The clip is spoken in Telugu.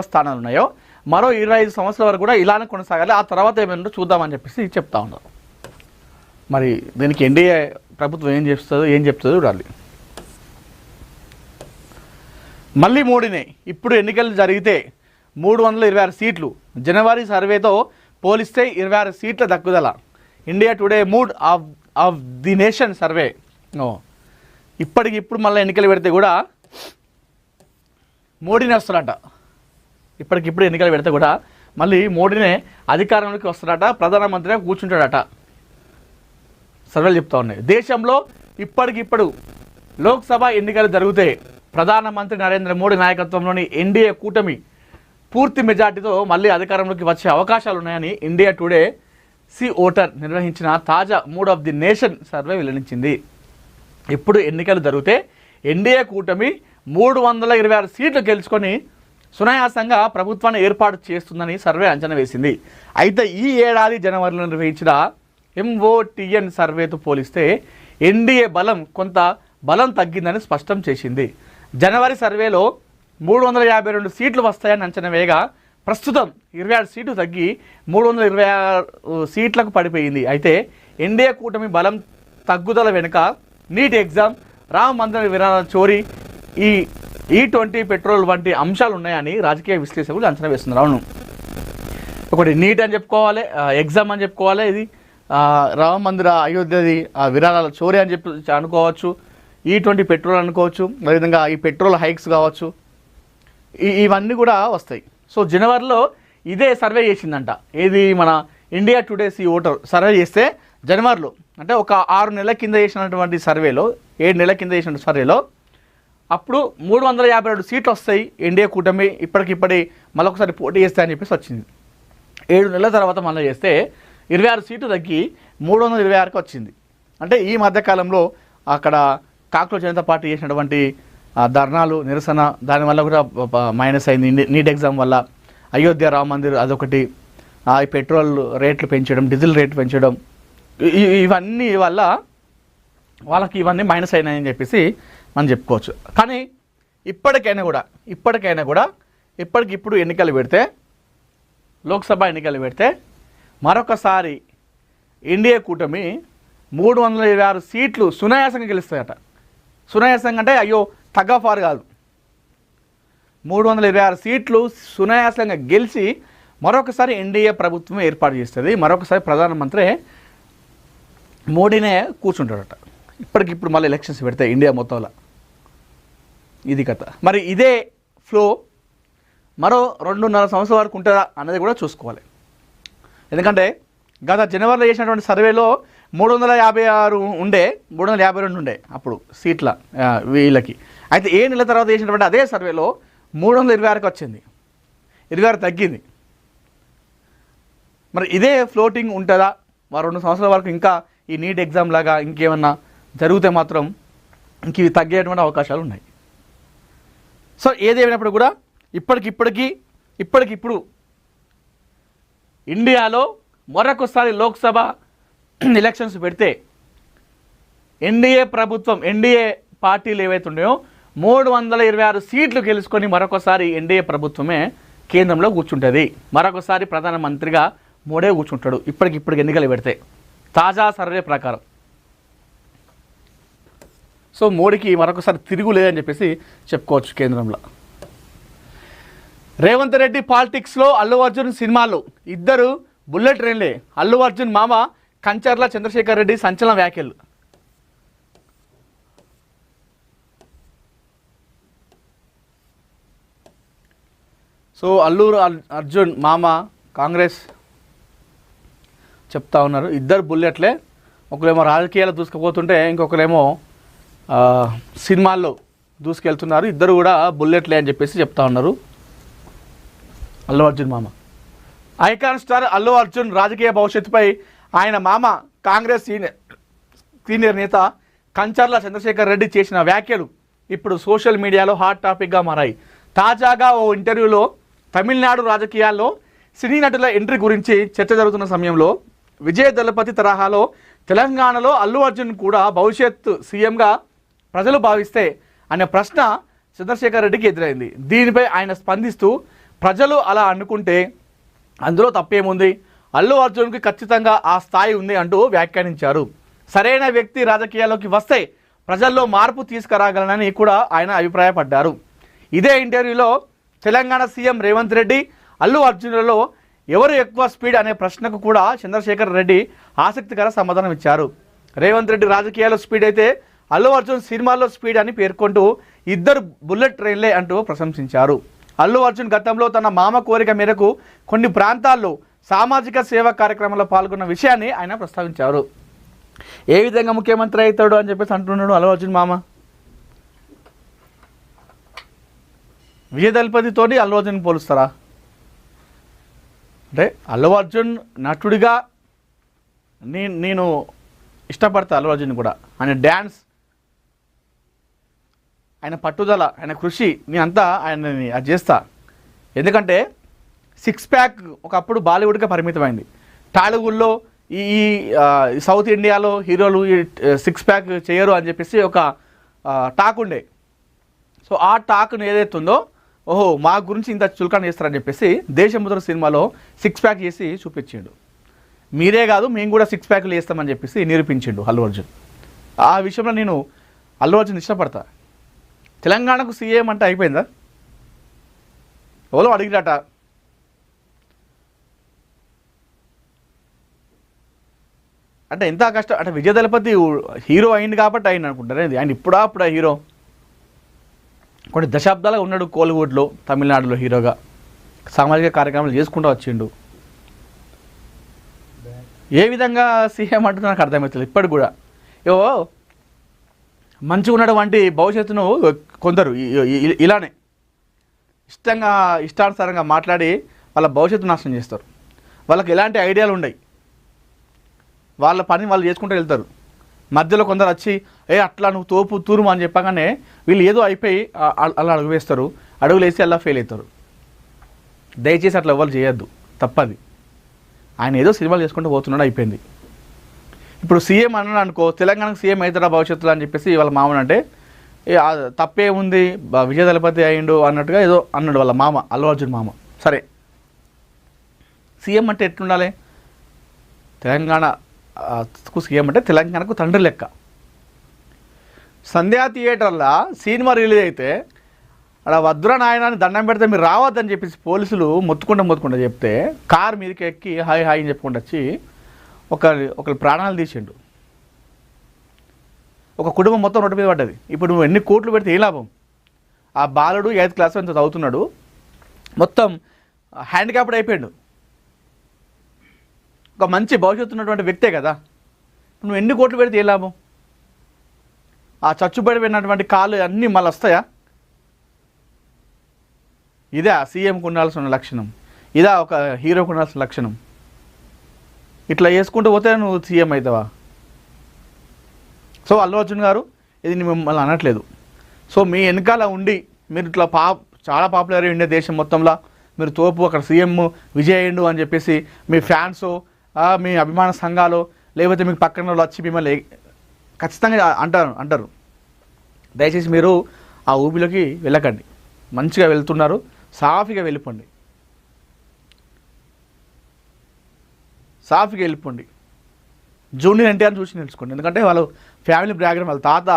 స్థానాలు ఉన్నాయో మరో 25 సంవత్సరాల వరకు కూడా ఇలానే కొనసాగాలి, ఆ తర్వాత ఏమైనా చూద్దామని చెప్పేసి చెప్తా ఉన్నారు. మరి దీనికి ఎన్డీఏ ప్రభుత్వం ఏం చెప్తుందో చూడాలి. మళ్ళీ మోడీనే. ఇప్పుడు ఎన్నికలు జరిగితే 326 సీట్లు, జనవరి సర్వేతో పోలిస్తే 26 సీట్ల దక్కుదల. India Today mood of the nation survey. ఇప్పుడు మళ్ళీ ఎన్నికలు పెడితే కూడా మోడీనే వస్తారట. ఇప్పటికిప్పుడు ఎన్నికలు పెడితే కూడా మళ్ళీ మోడీనే అధికారంలోకి వస్తారట, ప్రధానమంత్రిగా కూర్చుంటాడట. సర్వేలు చెప్తా ఉన్నాయి. దేశంలో ఇప్పటికిప్పుడు లోక్సభ ఎన్నికలు జరిగితే ప్రధానమంత్రి నరేంద్ర మోడీ నాయకత్వంలోని ఎన్డీఏ కూటమి పూర్తి మెజార్టీతో మళ్ళీ అధికారంలోకి వచ్చే అవకాశాలు ఉన్నాయని ఇండియా టుడే సి ఓటర్ నిర్వహించిన తాజా mood of the nation survey వెల్లడించింది. ఇప్పుడు ఎన్నికలు జరిగితే ఎన్డీఏ కూటమి 326 సీట్లు గెలుచుకొని సునాయాసంగా ప్రభుత్వాన్ని ఏర్పాటు చేస్తుందని సర్వే అంచనా వేసింది. అయితే ఈ ఏడాది జనవరిలో నిర్వహించిన MOTN సర్వేతో పోలిస్తే ఎన్డీఏ కొంత బలం తగ్గిందని స్పష్టం చేసింది. జనవరి సర్వేలో 352 సీట్లు వస్తాయని అంచనా వేయగా ప్రస్తుతం 26 సీట్లు తగ్గి 326 సీట్లకు పడిపోయింది. అయితే ఎన్డీఏ కూటమి బలం తగ్గుదల వెనుక నీట్ ఎగ్జామ్, రామ మందిర విరాళాల చోరీ, E20 పెట్రోల్ వంటి అంశాలు ఉన్నాయని రాజకీయ విశ్లేషకులు అంచనా వేస్తున్నారు. అవును, ఒకటి నీట్ అని చెప్పుకోవాలి, ఎగ్జామ్ అని చెప్పుకోవాలి, ఇది రామ మందిర అయోధ్యది విరాళాల చోరీ అని చెప్పి అనుకోవచ్చు, E20 పెట్రోల్ అనుకోవచ్చు, అదేవిధంగా ఈ పెట్రోల్ హైక్స్ కావచ్చు, ఇవన్నీ కూడా వస్తాయి. సో జనవరిలో ఇదే సర్వే చేసిందంట. ఏది మన India Today C voter survey చేస్తే జనవరిలో, అంటే ఒక 6 నెలల కింద చేసినటువంటి సర్వేలో, 7 నెలల కింద చేసిన సర్వేలో అప్పుడు 352 సీట్లు వస్తాయి ఎన్డీఏ కూటమి ఇప్పటికిప్పటి మళ్ళొకసారి పోటీ చేస్తాయని చెప్పేసి వచ్చింది. 7 నెలల తర్వాత మళ్ళీ చేస్తే 26 సీట్లు తగ్గి 326కి వచ్చింది. అంటే ఈ మధ్యకాలంలో అక్కడ కాక్రోచ్ జనతా పార్టీ చేసినటువంటి ధర్నాలు, నిరసన, దానివల్ల కూడా మైనస్ అయింది. నీట్ ఎగ్జామ్ వల్ల, అయోధ్య రామ మందిర్ అదొకటి, ఈ పెట్రోల్ రేట్లు పెంచడం, డీజిల్ రేట్లు పెంచడం, ఇవన్నీ వల్ల వాళ్ళకి ఇవన్నీ మైనస్ అయినాయని చెప్పేసి మనం చెప్పుకోవచ్చు. కానీ ఇప్పటికైనా కూడా ఇప్పటికిప్పుడు ఎన్నికలు పెడితే, లోక్సభ ఎన్నికలు పెడితే మరొకసారి ఎన్డీఏ కూటమి 326 సీట్లు సునాయాసంగా గెలుస్తాయట. సునాయాసంగా అంటే అయ్యో తగ్గఫారు కాదు, 326 సీట్లు సునాయాసంగా గెలిచి మరొకసారి ఎన్డీఏ ప్రభుత్వం ఏర్పాటు చేస్తుంది. మరొకసారి ప్రధానమంత్రి మోడీనే కూర్చుంటాడట. ఇప్పటికిప్పుడు మళ్ళీ ఎలక్షన్స్ పెడితే ఇండియా మొత్తంలో ఇది కథ. మరి ఇదే ఫ్లో మరో 2.5 సంవత్సరాల వరకు ఉంటుందా అన్నది కూడా చూసుకోవాలి. ఎందుకంటే గత జనవరిలో చేసినటువంటి సర్వేలో 352 ఉండే అప్పుడు సీట్ల వీళ్ళకి. అయితే 7 నెలల తర్వాత చేసినటువంటి అదే సర్వేలో 326కి వచ్చింది, 26 తగ్గింది. మరి ఇదే ఫ్లోటింగ్ ఉంటుందా మరో 2 సంవత్సరాల వరకు? ఇంకా ఈ నీట్ ఎగ్జామ్ లాగా ఇంకేమన్నా జరిగితే మాత్రం ఇంక ఇవి తగ్గేటువంటి అవకాశాలు ఉన్నాయి. సో ఏదేమైనప్పుడు కూడా ఇప్పటికిప్పుడు ఇండియాలో మరొకసారి లోక్సభ ఎలక్షన్స్ పెడితే ఎన్డీఏ ప్రభుత్వం, ఎన్డీఏ పార్టీలు ఏవైతే ఉన్నాయో 326 సీట్లు గెలుచుకొని మరొకసారి ఎన్డీఏ ప్రభుత్వమే కేంద్రంలో కూర్చుంటుంది. మరొకసారి ప్రధానమంత్రిగా మోడీ కూర్చుంటాడు ఇప్పటికిప్పుడు ఎన్నికలు పెడితే, తాజా సర్వే ప్రకారం. సో మోడీకి మరొకసారి తిరుగు లేదని చెప్పేసి చెప్పుకోవచ్చు కేంద్రంలో. రేవంత్ రెడ్డి పాలిటిక్స్లో అల్లు అర్జున్ సినిమాలో ఇద్దరు బుల్లెట్ ట్రైన్లే. అల్లు అర్జున్ మామ కంచర్ల చంద్రశేఖర్ రెడ్డి సంచలన వ్యాఖ్యలు. సో అల్లు అర్జున్ మామ కాంగ్రెస్ చెప్తా ఉన్నారు, ఇద్దరు బుల్లెట్లే, ఒకరేమో రాజకీయాలు దూసుకుపోతుంటే ఇంకొకరేమో సినిమాల్లో దూసుకెళ్తున్నారు, ఇద్దరు కూడా బుల్లెట్లే అని చెప్పేసి చెప్తా ఉన్నారు అల్లు అర్జున్ మామ. ఐకాన్ స్టార్ అల్లు అర్జున్ రాజకీయ భవిష్యత్తుపై ఆయన మామ కాంగ్రెస్ సీనియర్ నేత కంచర్ల చంద్రశేఖర్ రెడ్డి చేసిన వ్యాఖ్యలు ఇప్పుడు సోషల్ మీడియాలో హాట్ టాపిక్గా మారాయి. తాజాగా ఓ ఇంటర్వ్యూలో తమిళనాడు రాజకీయాల్లో సినీ నటుల ఎంట్రీ గురించి చర్చ జరుగుతున్న సమయంలో విజయ్ దళపతి తరహాలో తెలంగాణలో అల్లు అర్జున్ కూడా భవిష్యత్ సీఎంగా ప్రజలు భావిస్తే అనే ప్రశ్న చంద్రశేఖర్ రెడ్డికి ఎదురైంది. దీనిపై ఆయన స్పందిస్తూ ప్రజలు అలా అనుకుంటే అందులో తప్పేముంది, అల్లు అర్జున్కి ఖచ్చితంగా ఆ స్థాయి ఉంది అంటూ వ్యాఖ్యానించారు. సరైన వ్యక్తి రాజకీయాల్లోకి వస్తే ప్రజల్లో మార్పు తీసుకురాగలనని కూడా ఆయన అభిప్రాయపడ్డారు. ఇదే ఇంటర్వ్యూలో తెలంగాణ సీఎం రేవంత్ రెడ్డి అల్లు అర్జున్లలో ఎవరు ఎక్కువ స్పీడ్ అనే ప్రశ్నకు కూడా చంద్రశేఖర్ రెడ్డి ఆసక్తికర సమాధానం ఇచ్చారు. రేవంత్ రెడ్డి రాజకీయాల్లో స్పీడ్ అయితే అల్లు అర్జున్ సినిమాల్లో స్పీడ్ అని పేర్కొంటూ ఇద్దరు బుల్లెట్ ట్రైన్లే అంటూ ప్రశంసించారు. అల్లు అర్జున్ గతంలో తన మామ కోరిక మేరకు కొన్ని ప్రాంతాల్లో సామాజిక సేవా కార్యక్రమంలో పాల్గొన్న విషయాన్ని ఆయన ప్రస్తావించారు. ఏ విధంగా ముఖ్యమంత్రి అవుతాడు అని చెప్పేసి అంటున్నాడు అల్లు అర్జున్ మామ. విజయదళపతితోని అల్లు అర్జున్ పోలుస్తారా? అంటే అల్లు అర్జున్ నటుడిగా నేను ఇష్టపడతా. అల్లు అర్జున్ కూడా ఆయన డ్యాన్స్, ఆయన పట్టుదల, ఆయన కృషి నేనంతా ఆయనని అది చేస్తా. ఎందుకంటే సిక్స్ ప్యాక్ ఒకప్పుడు బాలీవుడ్గా పరిమితమైంది. టాలీవుడ్లో ఈ సౌత్ ఇండియాలో హీరోలు ఈ సిక్స్ ప్యాక్ చేయరు అని చెప్పేసి ఒక టాక్ ఉండే. సో ఆ టాక్ను ఏదైతుందో, ఓహో మా గురించి ఇంత చులకన చేస్తారని చెప్పేసి దేశముద్ర సినిమాలో సిక్స్ ప్యాక్ చేసి చూపించిండు. మీరే కాదు మేము కూడా సిక్స్ ప్యాక్లు వేస్తామని చెప్పేసి నిరూపించిండు అల్లు అర్జున్. ఆ విషయంలో నేను అల్లు అర్జున్ ఇష్టపడతా. తెలంగాణకు సీఎం అంటే అయిపోయిందా? ఎవరో అడిగిరట. అంటే ఎంత కష్టం అంటే విజయదళపతి హీరో అయింది కాబట్టి అయింది అనుకుంటారు. ఆయన అప్పుడా హీరో కొన్ని దశాబ్దాలుగా ఉన్నాడు కోలీవుడ్లో, తమిళనాడులో హీరోగా సామాజిక కార్యక్రమాలు చేసుకుంటూ వచ్చిండు. ఏ విధంగా సీఎం అంటుందో నాకు అర్థమవుతుంది ఇప్పటికి కూడా. ఏవో మంచిగా ఉన్నటువంటి భవిష్యత్తును కొందరు ఇలానే ఇష్టానుసారంగా మాట్లాడి వాళ్ళ భవిష్యత్తు నాశనం చేస్తారు. వాళ్ళకి ఎలాంటి ఐడియాలు ఉండవు, వాళ్ళ పని వాళ్ళు చేసుకుంటూ వెళ్తారు. మధ్యలో కొందరు వచ్చి అట్లా నువ్వు తోపు తూరుము అని చెప్పగానే వీళ్ళు ఏదో అయిపోయి అలా అడుగు వేస్తారు, అడుగులు వేసి అలా ఫెయిల్ అవుతారు. దయచేసి అట్లా ఎవరు చేయొద్దు, తప్పది. ఆయన ఏదో సినిమాలు చేసుకుంటూ పోతున్నాడు, అయిపోయింది. ఇప్పుడు సీఎం అన్నాడు అనుకో, తెలంగాణకు సీఎం అవుతాడా భవిష్యత్తులో అని చెప్పేసి వాళ్ళ మామని అంటే తప్పే ఉంది, విజయదళపతి అయ్యిండు అన్నట్టుగా ఏదో అన్నాడు వాళ్ళ మామ, అల్లు అర్జున్ మామ. సరే, సీఎం అంటే ఎట్లుండాలి? తెలంగాణకు సీఎం అంటే తెలంగాణకు తండ్రి లెక్క. సంధ్యా థియేటర్లో సినిమా రిలీజ్ అయితే అక్కడ వద్దురా నాయనాన్ని దండం పెడితే మీరు రావద్దని చెప్పేసి పోలీసులు మొత్తుకుంటా చెప్తే కారు మీదకి ఎక్కి హాయ్ హాయ్ అని చెప్పుకుంటూ వచ్చి ఒకరి ప్రాణాలు తీసిండు. ఒక కుటుంబం మొత్తం రోడ్డు మీద పడ్డది. ఇప్పుడు నువ్వు ఎన్ని కోట్లు పెడితే ఏ లాభం? ఆ బాలుడు 8th క్లాస్ ఎంత చదువుతున్నాడు, మొత్తం హ్యాండిక్యాప్డ్ అయిపోయాడు. ఒక మంచి భవిష్యత్తు ఉన్నటువంటి వ్యక్తే కదా. నువ్వు ఎన్ని కోట్లు పెడితే ఏ లాభం? ఆ చచ్చుబడిపోయినటువంటి కాళ్ళు అన్నీ మళ్ళీ వస్తాయా? ఇదే సీఎంకు ఉండాల్సిన లక్షణం, ఇదా ఒక హీరోకు ఉండాల్సిన లక్షణం? ఇట్లా చేసుకుంటూ పోతే నువ్వు సీఎం అవుతావా? సో అల్లు అర్జున్ గారు, ఇది మిమ్మల్ని అనట్లేదు. సో మీ వెనకాల ఉండి మీరు ఇట్లా చాలా పాపులర్ ఇండియా దేశం మొత్తంలో మీరు తోపు అక్కడ సీఎం విజయ్ అయ్యిండు అని చెప్పేసి మీ ఫ్యాన్స్, మీ అభిమాన సంఘాలు, లేకపోతే మీకు పక్కన వాళ్ళు వచ్చి మిమ్మల్ని ఖచ్చితంగా అంటారు. దయచేసి మీరు ఆ ఊబిలోకి వెళ్ళకండి. మంచిగా వెళ్తున్నారు, సాఫీగా వెళ్ళిపోండి. జూనియర్ ఎన్టీఆర్ని చూసి తెలుసుకోండి. ఎందుకంటే వాళ్ళు ఫ్యామిలీ బ్యాక్గ్రౌండ్, వాళ్ళ తాత